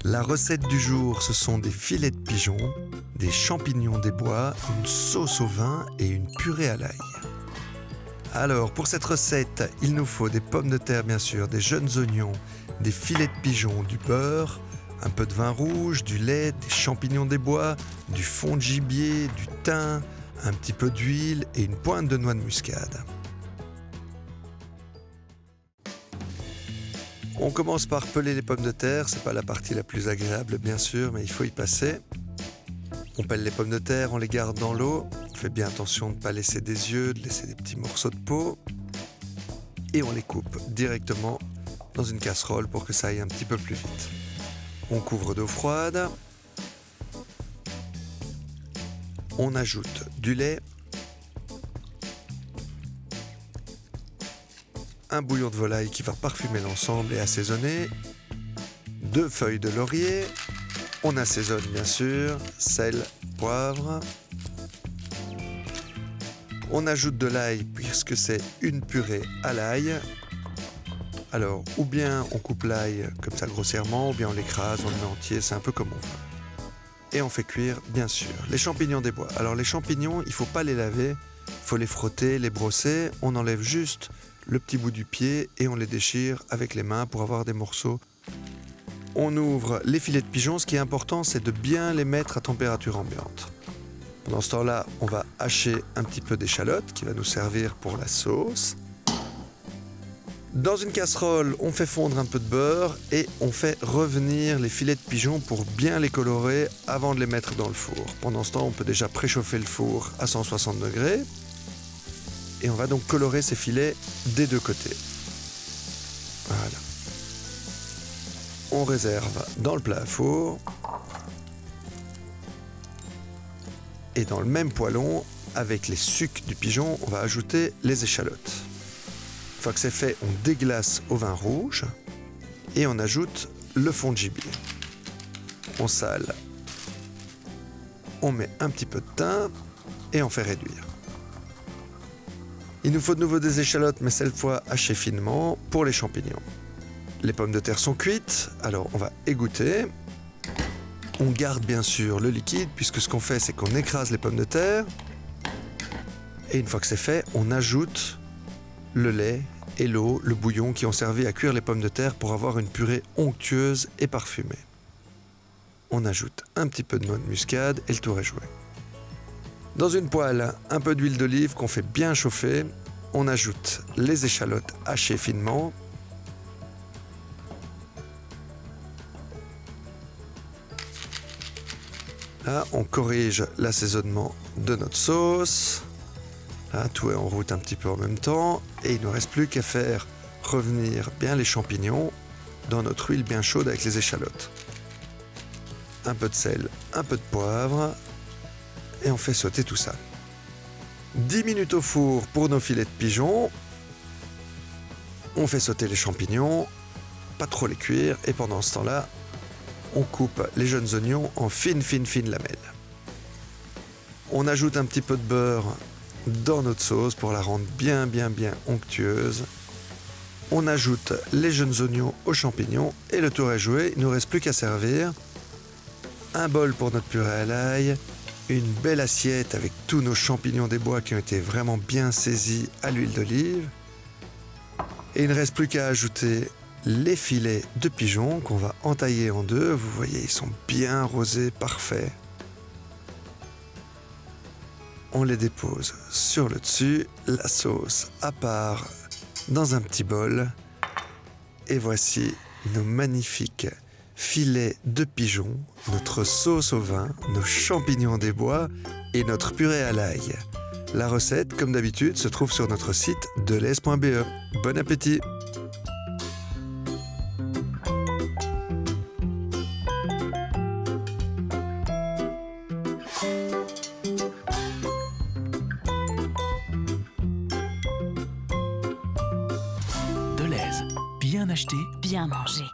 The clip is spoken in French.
La recette du jour, ce sont des filets de pigeon, des champignons des bois, une sauce au vin et une purée à l'ail. Alors, pour cette recette, il nous faut des pommes de terre bien sûr, des jeunes oignons, des filets de pigeon, du beurre, un peu de vin rouge, du lait, des champignons des bois, du fond de gibier, du thym, un petit peu d'huile et une pointe de noix de muscade. On commence par peler les pommes de terre, c'est pas la partie la plus agréable bien sûr, mais il faut y passer. On pèle les pommes de terre, on les garde dans l'eau, on fait bien attention de ne pas laisser des yeux, de laisser des petits morceaux de peau. Et on les coupe directement dans une casserole pour que ça aille un petit peu plus vite. On couvre d'eau froide. On ajoute du lait, un bouillon de volaille qui va parfumer l'ensemble et assaisonner, 2 feuilles de laurier, on assaisonne bien sûr, sel, poivre. On ajoute de l'ail puisque c'est une purée à l'ail. Alors, ou bien on coupe l'ail comme ça grossièrement, ou bien on l'écrase, on le met entier, c'est un peu comme on veut. Et on fait cuire, bien sûr, les champignons des bois. Alors les champignons, il ne faut pas les laver, il faut les frotter, les brosser. On enlève juste le petit bout du pied et on les déchire avec les mains pour avoir des morceaux. On ouvre les filets de pigeon. Ce qui est important, c'est de bien les mettre à température ambiante. Pendant ce temps-là, on va hacher un petit peu d'échalote qui va nous servir pour la sauce. Dans une casserole, on fait fondre un peu de beurre et on fait revenir les filets de pigeon pour bien les colorer avant de les mettre dans le four. Pendant ce temps, on peut déjà préchauffer le four à 160 degrés. Et on va donc colorer ces filets des deux côtés. Voilà. On réserve dans le plat à four. Et dans le même poêlon, avec les sucs du pigeon, on va ajouter les échalotes. Une fois que c'est fait, on déglace au vin rouge et on ajoute le fond de gibier. On sale, on met un petit peu de thym et on fait réduire. Il nous faut de nouveau des échalotes, mais cette fois hachées finement pour les champignons. Les pommes de terre sont cuites, alors on va égoutter. On garde bien sûr le liquide, puisque ce qu'on fait, c'est qu'on écrase les pommes de terre. Et une fois que c'est fait, on ajoute le lait et l'eau, le bouillon qui ont servi à cuire les pommes de terre pour avoir une purée onctueuse et parfumée. On ajoute un petit peu de noix de muscade et le tour est joué. Dans une poêle, un peu d'huile d'olive qu'on fait bien chauffer. On ajoute les échalotes hachées finement. Là, on corrige l'assaisonnement de notre sauce. Là, tout est en route un petit peu en même temps. Et il ne nous reste plus qu'à faire revenir bien les champignons dans notre huile bien chaude avec les échalotes. Un peu de sel, un peu de poivre. Et on fait sauter tout ça. 10 minutes au four pour nos filets de pigeon. On fait sauter les champignons, pas trop les cuire. Et pendant ce temps-là, on coupe les jeunes oignons en fines lamelles. On ajoute un petit peu de beurre dans notre sauce pour la rendre bien onctueuse. On ajoute les jeunes oignons aux champignons et le tour est joué. Il ne nous reste plus qu'à servir. Un bol pour notre purée à l'ail. Une belle assiette avec tous nos champignons des bois qui ont été vraiment bien saisis à l'huile d'olive. Et il ne reste plus qu'à ajouter les filets de pigeon qu'on va entailler en deux. Vous voyez, ils sont bien rosés, parfaits. On les dépose sur le dessus, la sauce à part dans un petit bol. Et voici nos magnifiques filets de pigeon, notre sauce au vin, nos champignons des bois et notre purée à l'ail. La recette, comme d'habitude, se trouve sur notre site delhaize.be. Bon appétit! Delhaize, bien acheté, Bien manger.